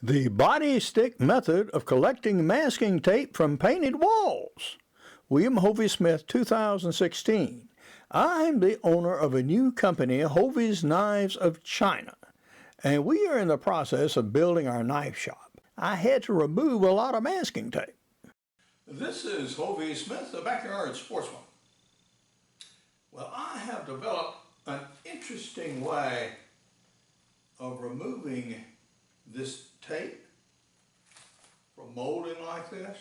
The body stick method of collecting masking tape from painted walls. William Hovey Smith, 2016. I'm the owner of a new company, Hovey's Knives of China, and we are in the process of building our knife shop. I had to remove a lot of masking tape. This is Hovey Smith, the backyard sportsman. Well, I have developed an interesting way of removing this tape from molding like this.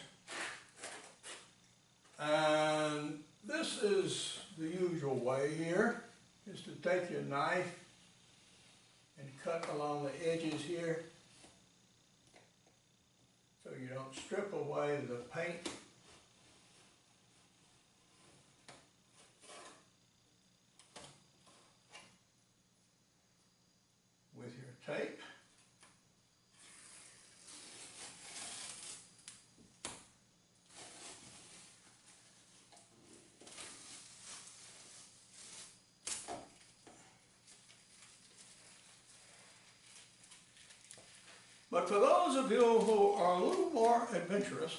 And this is the usual way here, is to take your knife and cut along the edges here so you don't strip away the paint. With your tape. But for those of you who are a little more adventurous,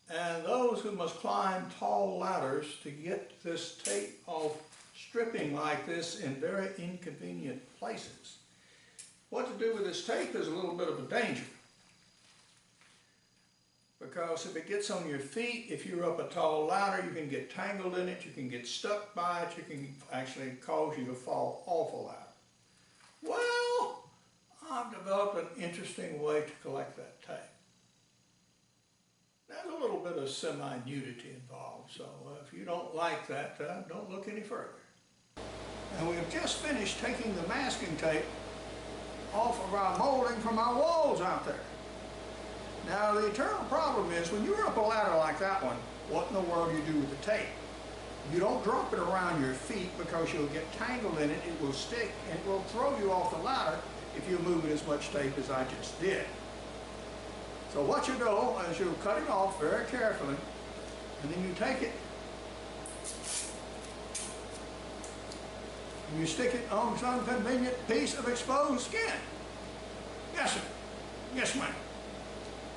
and those who must climb tall ladders to get this tape off stripping like this in very inconvenient places, what to do with this tape is a little bit of a danger. Because if it gets on your feet, if you're up a tall ladder, you can get tangled in it, you can get stuck by it, you can actually cause you to fall off a ladder. Well, I've developed an interesting way to collect that tape. There's a little bit of semi-nudity involved, so if you don't like that, don't look any further. And we have just finished taking the masking tape off of our molding from our walls out there. Now the eternal problem is when you're up a ladder like that one, what in the world do you do with the tape? You don't drop it around your feet because you'll get tangled in it, it will stick, and it will throw you off the ladder if you move it as much tape as I just did. So what you do is you cut it off very carefully, and then you take it and you stick it on some convenient piece of exposed skin. Yes, sir. Yes, ma'am.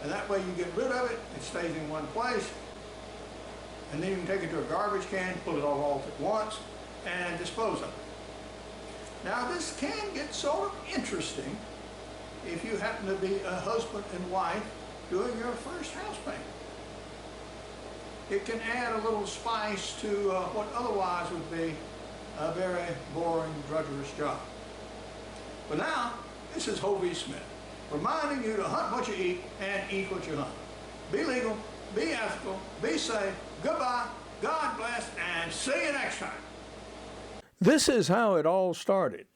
And that way you get rid of it, it stays in one place, and then you can take it to a garbage can, pull it all off at once, and dispose of it. Now this can get sort of interesting if you happen to be a husband and wife doing your first house paint. It can add a little spice to what otherwise would be a very boring, drudgerous job. But now, this is Hovey Smith, reminding you to hunt what you eat and eat what you hunt. Be legal, be ethical, be safe, goodbye, God bless, and see you next time. This is how it all started,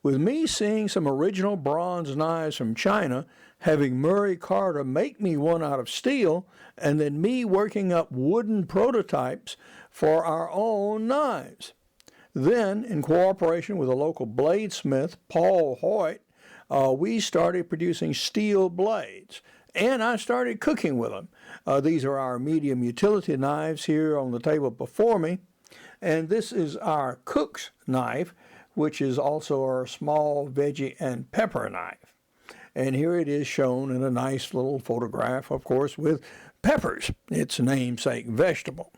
with me seeing some original bronze knives from China, having Murray Carter make me one out of steel, and then me working up wooden prototypes for our own knives. Then, in cooperation with a local bladesmith, Paul Hoyt, we started producing steel blades, and I started cooking with them. These are our medium utility knives here on the table before me, and this is our cook's knife, which is also our small veggie and pepper knife. And here it is shown in a nice little photograph, of course, with peppers, its namesake vegetable.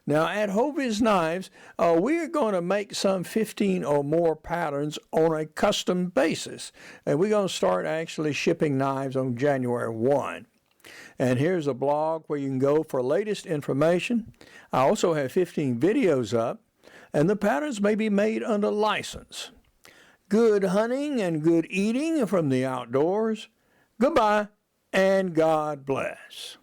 Now at Hovey's Knives, we are going to make some 15 or more patterns on a custom basis. And we're going to start actually shipping knives on January 1. And here's a blog where you can go for latest information. I also have 15 videos up, and the patterns may be made under license. Good hunting and good eating from the outdoors. Goodbye, and God bless.